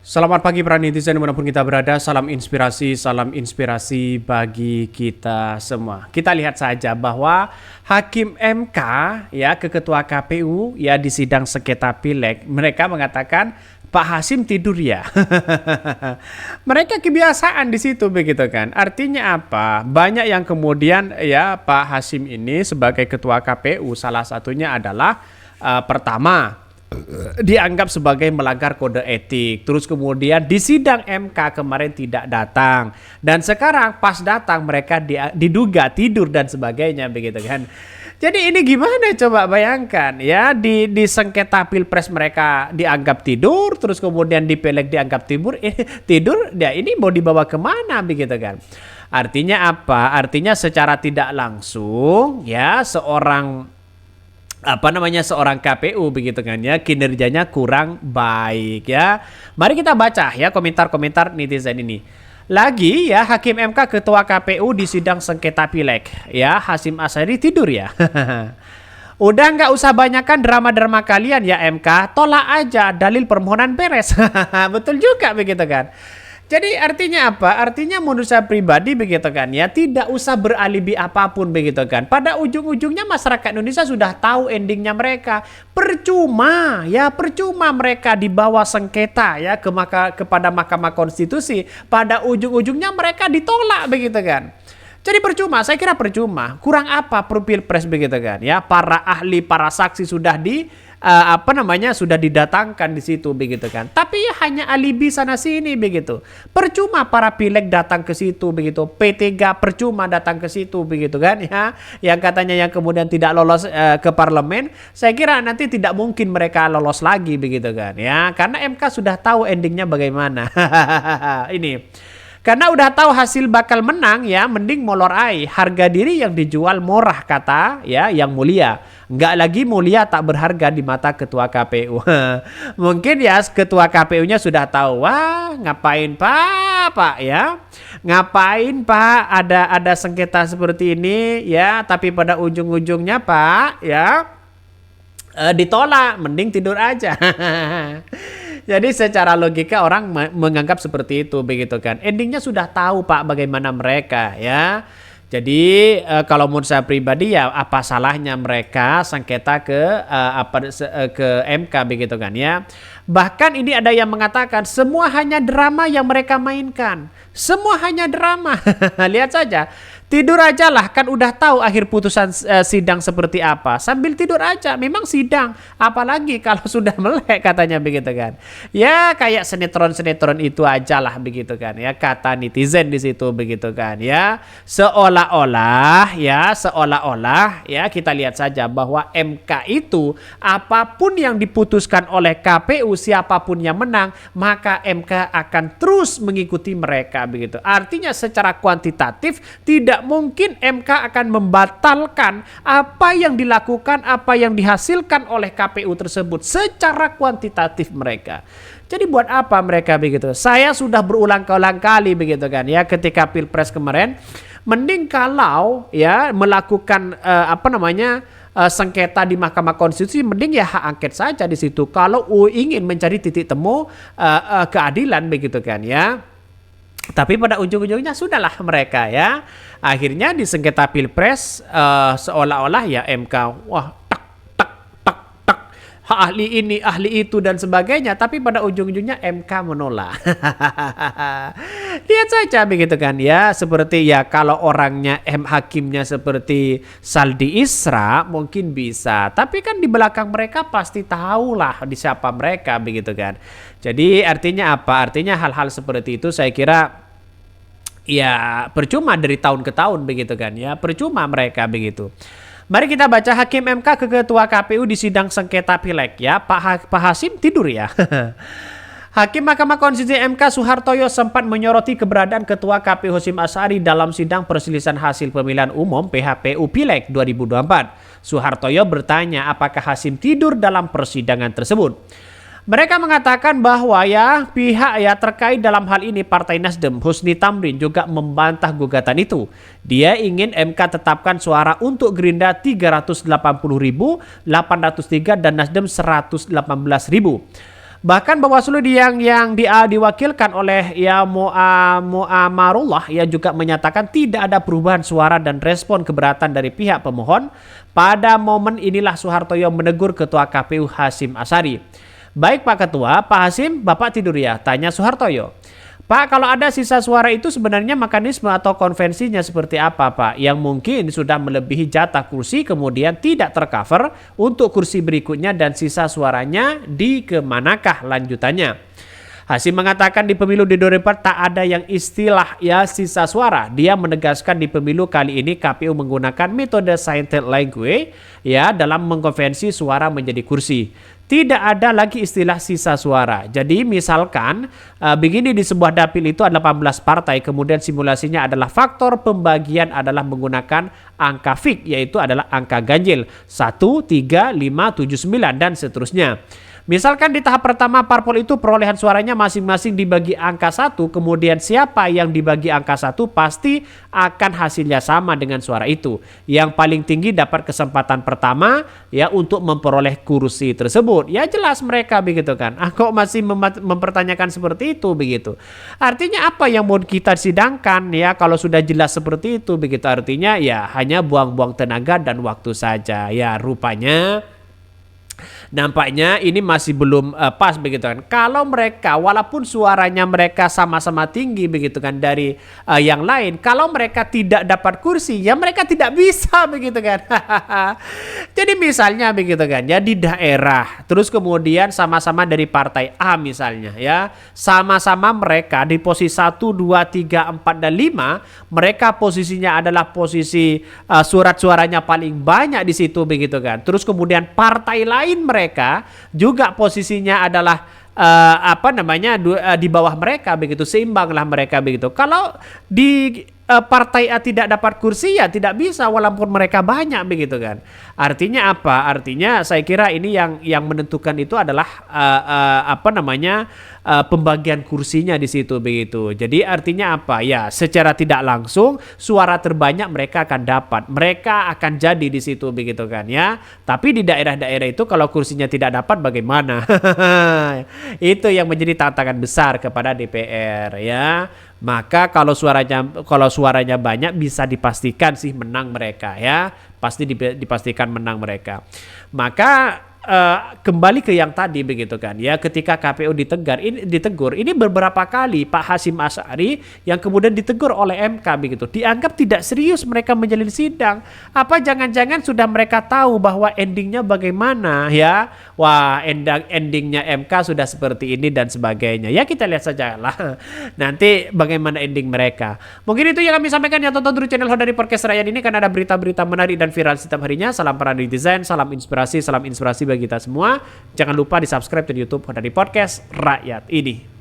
Selamat pagi para netizen dimanapun kita berada, salam inspirasi bagi kita semua. Kita lihat saja bahwa Hakim MK ya ke Ketua KPU ya di sidang sengketa Pileg, mereka mengatakan Pak Hasim tidur ya. Mereka kebiasaan di situ begitu kan. Artinya apa? Banyak yang kemudian ya Pak Hasim ini sebagai Ketua KPU salah satunya adalah pertama dianggap sebagai melanggar kode etik. Terus kemudian di sidang MK kemarin tidak datang. Dan sekarang pas datang mereka diduga tidur dan sebagainya begitu kan. Jadi ini gimana coba bayangkan ya di sengketa Pilpres mereka dianggap tidur, terus kemudian di Pileg dianggap tidur, ya ini mau dibawa kemana begitu kan. Artinya apa? Artinya secara tidak langsung ya seorang KPU begitu kan ya, kinerjanya kurang baik ya. Mari kita baca ya komentar-komentar netizen ini. Lagi ya Hakim MK Ketua KPU di sidang sengketa Pileg ya, Hasyim Asyari tidur ya. Udah nggak usah banyakkan drama-drama kalian ya MK, tolak aja dalil permohonan beres. Betul juga begitu kan. Jadi artinya apa? Artinya menurut saya pribadi begitu kan ya, tidak usah beralibi apapun begitu kan. Pada ujung-ujungnya masyarakat Indonesia sudah tahu endingnya mereka. Percuma mereka dibawa sengketa ya kepada Mahkamah Konstitusi. Pada ujung-ujungnya mereka ditolak begitu kan. Jadi percuma, saya kira percuma. Kurang apa Pilpres begitu kan ya? Para ahli, para saksi sudah sudah didatangkan di situ begitu kan. Tapi ya hanya alibi sana sini begitu. Percuma para pileg datang ke situ begitu. P3 percuma datang ke situ begitu kan ya. Yang katanya yang kemudian tidak lolos ke parlemen, saya kira nanti tidak mungkin mereka lolos lagi begitu kan ya. Karena MK sudah tahu endingnya bagaimana. Ini karena udah tahu hasil bakal menang ya, mending molor ai. Harga diri yang dijual murah kata ya yang mulia. Nggak lagi mulia tak berharga di mata Ketua KPU. Mungkin ya Ketua KPU-nya sudah tahu. Wah ngapain Pak ya. Ngapain Pak ada sengketa seperti ini ya. Tapi pada ujung-ujungnya Pak ya ditolak. Mending tidur aja. Jadi secara logika orang menganggap seperti itu begitu kan. Endingnya sudah tahu Pak bagaimana mereka ya. Jadi kalau menurut saya pribadi ya apa salahnya mereka sengketa ke MK begitu kan ya. Bahkan ini ada yang mengatakan semua hanya drama yang mereka mainkan. Semua hanya drama. Lihat saja. Tidur aja lah, kan udah tahu akhir putusan sidang seperti apa. Sambil tidur aja, memang sidang. Apalagi kalau sudah melek katanya begitu kan. Ya kayak sinetron-sinetron itu aja lah begitu kan ya. Kata netizen di situ begitu kan ya. Seolah-olah ya kita lihat saja bahwa MK itu apapun yang diputuskan oleh KPU, siapapun yang menang, maka MK akan terus mengikuti mereka begitu. Artinya secara kuantitatif tidak mungkin MK akan membatalkan apa yang dilakukan, apa yang dihasilkan oleh KPU tersebut secara kuantitatif mereka. Jadi buat apa mereka begitu? Saya sudah berulang-ulang kali begitu kan ya ketika Pilpres kemarin, mending kalau ya melakukan sengketa di Mahkamah Konstitusi, mending ya hak angket saja di situ. Kalau ingin mencari titik temu keadilan begitu kan ya. Tapi pada ujung-ujungnya sudahlah mereka ya. Akhirnya di sengketa Pilpres seolah-olah ya MK wah tak ahli ini ahli itu dan sebagainya. Tapi pada ujung-ujungnya MK menolak. Lihat saja begitu kan ya. Seperti ya kalau orangnya hakimnya seperti Saldi Isra mungkin bisa. Tapi kan di belakang mereka pasti tahulah di siapa mereka begitu kan. Jadi artinya apa? Artinya hal-hal seperti itu saya kira ya percuma dari tahun ke tahun begitu kan ya. Percuma mereka begitu. Mari kita baca Hakim MK ke Ketua KPU di sidang sengketa Pileg ya. Pak Hasyim tidur ya. Hakim Mahkamah Konstitusi MK Suhartoyo sempat menyoroti keberadaan Ketua KPU Hasyim Asyari dalam sidang perselisihan hasil pemilihan umum PHPU Pileg 2024. Suhartoyo bertanya apakah Hasyim tidur dalam persidangan tersebut. Mereka mengatakan bahwa ya pihak ya terkait dalam hal ini Partai Nasdem Husni Tamrin juga membantah gugatan itu. Dia ingin MK tetapkan suara untuk Gerindra 380.803 dan Nasdem 118.000. Bahkan Bawaslu yang diwakilkan oleh ya Muamarullah ya juga menyatakan tidak ada perubahan suara dan respon keberatan dari pihak pemohon. Pada momen inilah Soehartoyo menegur Ketua KPU Hasyim Asyari. Baik Pak Ketua, Pak Hasyim, Bapak tidur ya? Tanya Soehartoyo. Pak, kalau ada sisa suara itu sebenarnya mekanisme atau konvensinya seperti apa Pak? Yang mungkin sudah melebihi jatah kursi kemudian tidak tercover untuk kursi berikutnya dan sisa suaranya di kemanakah lanjutannya? Hasyim mengatakan di pemilu di 2004 tak ada yang istilah ya sisa suara. Dia menegaskan di pemilu kali ini KPU menggunakan metode scientific language ya dalam mengkonvensi suara menjadi kursi. Tidak ada lagi istilah sisa suara. Jadi misalkan begini di sebuah dapil itu ada 18 partai, kemudian simulasinya adalah faktor pembagian adalah menggunakan angka fix, yaitu adalah angka ganjil 1, 3, 5, 7, 9 dan seterusnya. Misalkan di tahap pertama parpol itu perolehan suaranya masing-masing dibagi angka 1, kemudian siapa yang dibagi angka 1 pasti akan hasilnya sama dengan suara itu. Yang paling tinggi dapat kesempatan pertama ya untuk memperoleh kursi tersebut. Ya jelas mereka begitu kan. Kok masih mempertanyakan seperti itu begitu. Artinya apa yang mau kita sidangkan ya kalau sudah jelas seperti itu begitu, artinya ya hanya buang-buang tenaga dan waktu saja. Ya rupanya nampaknya ini masih belum pas begitu kan. Kalau mereka walaupun suaranya mereka sama-sama tinggi begitu kan dari yang lain, kalau mereka tidak dapat kursi ya mereka tidak bisa begitu kan. Jadi misalnya begitu kan ya di daerah terus kemudian sama-sama dari partai A misalnya ya, sama-sama mereka di posisi 1, 2, 3, 4 dan 5, mereka posisinya adalah posisi surat suaranya paling banyak di situ begitu kan. Terus kemudian partai lain mereka juga posisinya adalah di bawah mereka begitu, seimbanglah mereka begitu. Kalau di partai A tidak dapat kursi ya tidak bisa walaupun mereka banyak begitu kan. Artinya apa? Artinya saya kira ini yang menentukan itu adalah pembagian kursinya di situ begitu. Jadi artinya apa? Ya secara tidak langsung suara terbanyak mereka akan dapat. Mereka akan jadi di situ begitu kan ya. Tapi di daerah-daerah itu kalau kursinya tidak dapat bagaimana? Itu yang menjadi tantangan besar kepada DPR ya. Maka kalau suaranya banyak bisa dipastikan sih menang mereka ya. Pasti dipastikan menang mereka. Maka kembali ke yang tadi begitu kan ya, ketika KPU ditegur ini beberapa kali Pak Hasyim Asyari yang kemudian ditegur oleh MK begitu, dianggap tidak serius mereka menjalin sidang. Apa jangan-jangan sudah mereka tahu bahwa endingnya bagaimana ya? Wah, endingnya MK sudah seperti ini dan sebagainya ya, kita lihat saja lah nanti bagaimana ending mereka. Mungkin itu yang kami sampaikan ya, tonton terus channel Hodari Podcast Rakyat ini karena ada berita-berita menarik dan viral setiap harinya. Salam para netizen, salam inspirasi bagi kita semua. Jangan lupa di subscribe di YouTube Hodari Podcast Rakyat ini.